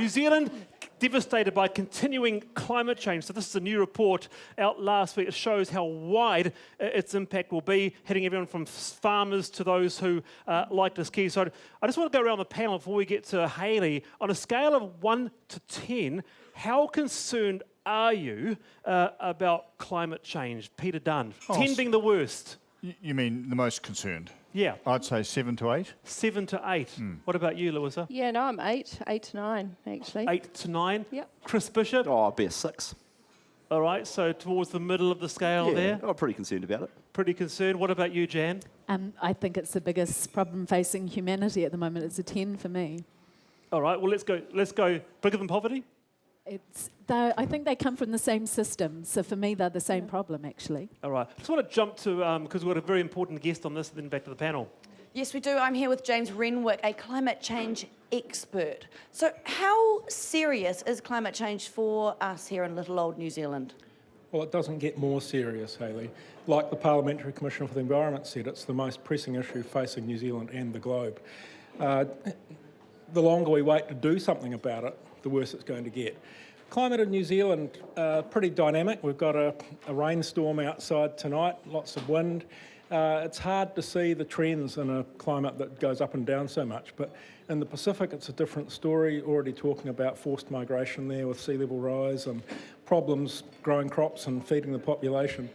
New Zealand devastated by continuing climate change. So this is a new report out last week. It shows how wide its impact will be, hitting everyone from farmers to those who like to ski. So I just want to go around the panel before we get to Hayley. On a scale of 1 to 10, how concerned are you about climate change? Peter Dunn, 10 being the worst. You mean the most concerned? Yeah. I'd say 7 to 8. 7 to 8. What about you, Louisa? Yeah, no, I'm 8 to 9, actually. 8 to 9? Yep. Chris Bishop? Oh, I'll be a 6. All right, so towards the middle of the scale there. I'm pretty concerned about it. Pretty concerned. What about you, Jan? I think it's the biggest problem facing humanity at the moment. It's a 10 for me. All right, well, let's go bigger than poverty. I think they come from the same system. So for me, they're the same problem, actually. All right. I just want to jump to, because we've got a very important guest on this, then back to the panel. Yes, we do. I'm here with James Renwick, a climate change expert. So how serious is climate change for us here in little old New Zealand? Well, it doesn't get more serious, Hayley. Like the Parliamentary Commissioner for the Environment said, it's the most pressing issue facing New Zealand and the globe. The longer we wait to do something about it, the worse it's going to get. Climate in New Zealand, pretty dynamic. We've got a rainstorm outside tonight, lots of wind. It's hard to see the trends in a climate that goes up and down so much, but in the Pacific it's a different story, already talking about forced migration there with sea level rise and problems growing crops and feeding the population.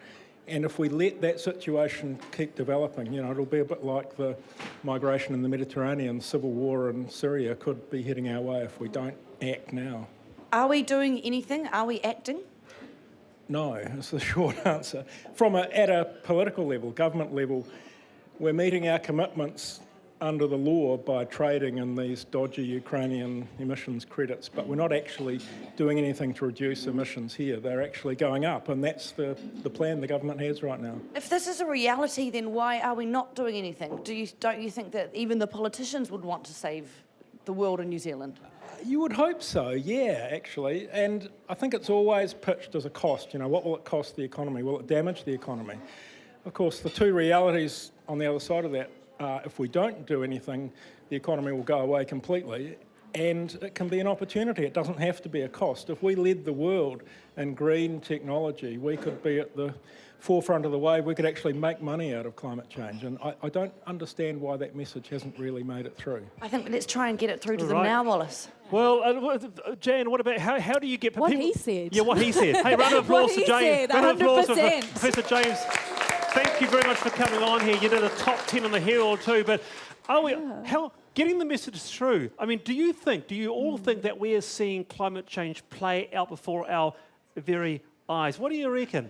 And if we let that situation keep developing, it'll be a bit like the migration in the Mediterranean. Civil war in Syria could be heading our way if we don't act now. Are we doing anything? Are we acting? No, is the short answer. At a political level, government level, we're meeting our commitments under the law by trading in these dodgy Ukrainian emissions credits, but we're not actually doing anything to reduce emissions here. They're actually going up, and that's the plan the government has right now. If this is a reality, then why are we not doing anything? Don't you think that even the politicians would want to save the world and New Zealand? You would hope so, yeah, actually. And I think it's always pitched as a cost. What will it cost the economy? Will it damage the economy? Of course, the two realities on the other side of that are if we don't do anything, the economy will go away completely. And it can be an opportunity. It doesn't have to be a cost. If we led the world in green technology, we could be at the forefront of the wave. We could actually make money out of climate change. And I don't understand why that message hasn't really made it through. I think let's try and get it through to them now, Wallace. Well, Jan, what about how do you get What people? he said. Yeah, what he said. Hey, round of applause to James. Said, round of applause for 100%. Professor James. Thank you very much for coming on here. You did a top 10 on the Herald too, but how getting the message through? I mean, do you all think that we are seeing climate change play out before our very eyes? What do you reckon?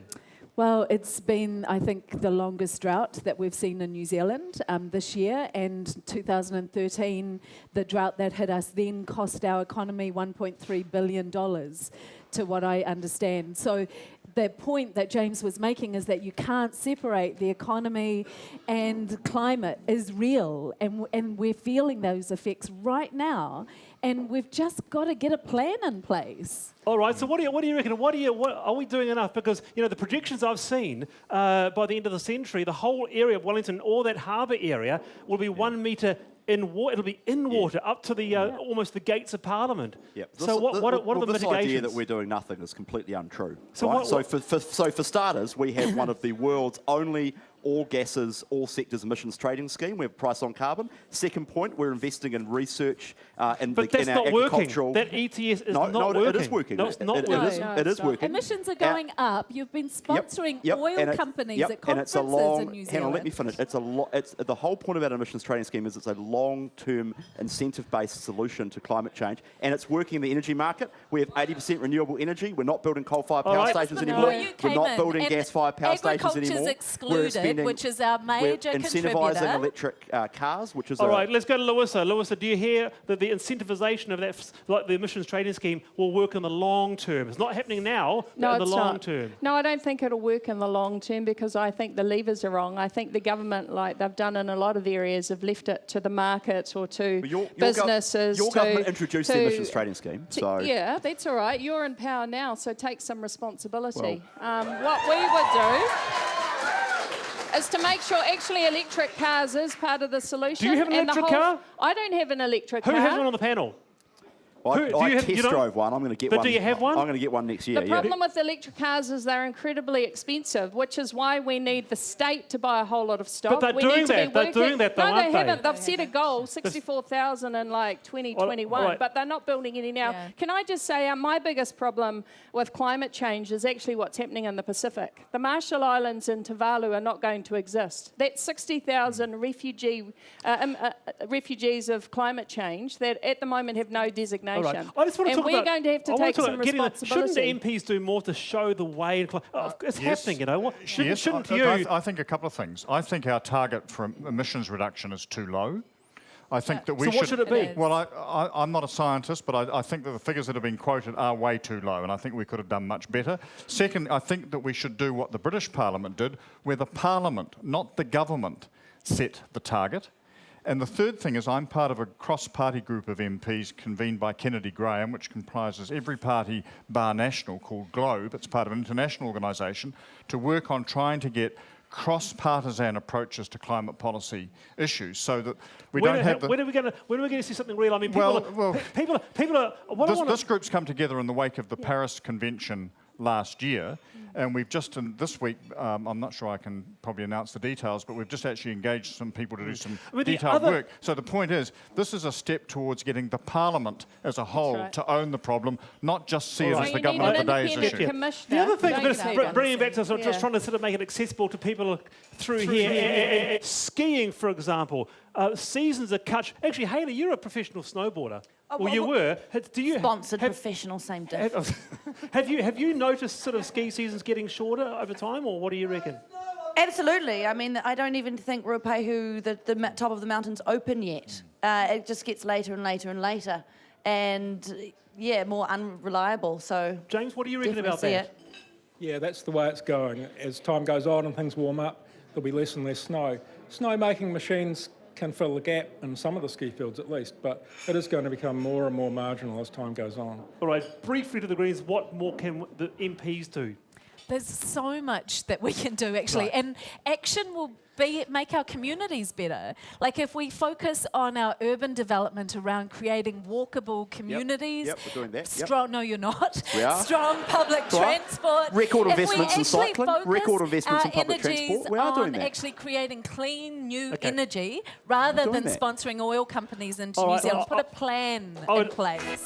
Well, it's been, I think, the longest drought that we've seen in New Zealand this year, and 2013, the drought that hit us then cost our economy $1.3 billion, to what I understand. So the point that James was making is that you can't separate the economy and climate is real, and we're feeling those effects right now, and we've just got to get a plan in place. All right, so what do you reckon? What are we doing enough? Because, the projections I've seen, by the end of the century, the whole area of Wellington, all that harbour area, will be 1 metre in water. It'll be in water up to the almost the gates of Parliament. Yep. So what are the this mitigations? idea that we're doing nothing is completely untrue. So right? what- So for starters, we have one of the world's only all gases, all sectors emissions trading scheme. We have price on carbon. Second point, we're investing in research in But that's our not working. agricultural. That ETS is No, not working. it is working. No, it's not It working. is- it is working. Emissions are going up. You've been sponsoring oil companies at conferences in New Zealand. Hang on, let me finish. It's the whole point about an emissions trading scheme is it's a long-term incentive-based solution to climate change, and it's working in the energy market. We have 80% renewable energy. We're not building coal-fired power stations Before anymore. you We're came not in, building and gas-fired power stations anymore. agriculture's excluded, which is our major We're incentivising contributor. electric cars, which is All right, let's go to Louisa. Louisa, do you hear that the incentivisation of that, like the emissions trading scheme, will work in the long term? It's not happening now, No, but in it's the long not. term. No, I don't think it'll work in the long term because I think the levers are wrong. I think the government, like they've done in a lot of areas, have left it to the market or to businesses. Your government introduced the emissions trading scheme, so yeah, that's all right. You're in power now, so take some responsibility. What we would do is to make sure actually electric cars is part of the solution. Do you have an electric car? I don't have an electric Who car. has one on the panel? I test drove one. I'm going to get one. But do you have one? I'm going to get one next year. The problem with electric cars is they're incredibly expensive, which is why we need the state to buy a whole lot of stock. But they're we doing need to that. Be They're working. doing that, though, no, aren't they they? haven't. They've set a goal, 64,000 in like 2021, right. but they're not building any now. Yeah. Can I just say my biggest problem with climate change is actually what's happening in the Pacific. The Marshall Islands and Tuvalu are not going to exist. That's 60,000 refugees of climate change that at the moment have no designation. All right. I just want to and talk we're about, going to have to I want take to some responsibility. Shouldn't the MPs do more to show the way? It's happening, you know. Shouldn't you? I think a couple of things. I think our target for emissions reduction is too low. I think that we So what should it be? Well, I'm not a scientist, but I think that the figures that have been quoted are way too low, and I think we could have done much better. Second, I think that we should do what the British Parliament did, where the Parliament, not the government, set the target. And the third thing is I'm part of a cross-party group of MPs convened by Kennedy Graham, which comprises every party bar national, called GLOBE. It's part of an international organisation to work on trying to get cross-partisan approaches to climate policy issues, so that we don't have the... When are we going to see something real? I mean, people are... This group's come together in the wake of the Paris Convention last year, and we've just, this week, I'm not sure I can probably announce the details, but we've just actually engaged some people to do some detailed work. So the point is, this is a step towards getting the Parliament as a whole to own the problem, not just see it as the government of the day's issue. The other thing, bringing it back to just trying to sort of make it accessible to people through here, skiing, for example, seasons are cut. Actually, Hayley, you're a professional snowboarder. Well, you were. Do you Sponsored professional, same difference. Have you noticed sort of ski seasons getting shorter over time, or what do you reckon? Absolutely. I mean, I don't even think Ruapehu, the top of the mountain's open yet. It just gets later and later and later. And, yeah, more unreliable. So James, what do you reckon about see that? it. Yeah, that's the way it's going. As time goes on and things warm up, there'll be less and less snow. Snow-making machines can fill the gap in some of the ski fields at least, but it is going to become more and more marginal as time goes on. All right, briefly to the Greens, what more can the MPs do? There's so much that we can do, actually, and action will make our communities better. Like if we focus on our urban development around creating walkable communities. Yep, we're doing that. Strong, no, you're not. We are. Strong public transport. Record investments in cycling. Record investments in our public energies transport. We are doing on that. actually creating clean new energy rather than that. sponsoring oil companies into All New right, Zealand. Put a plan in place.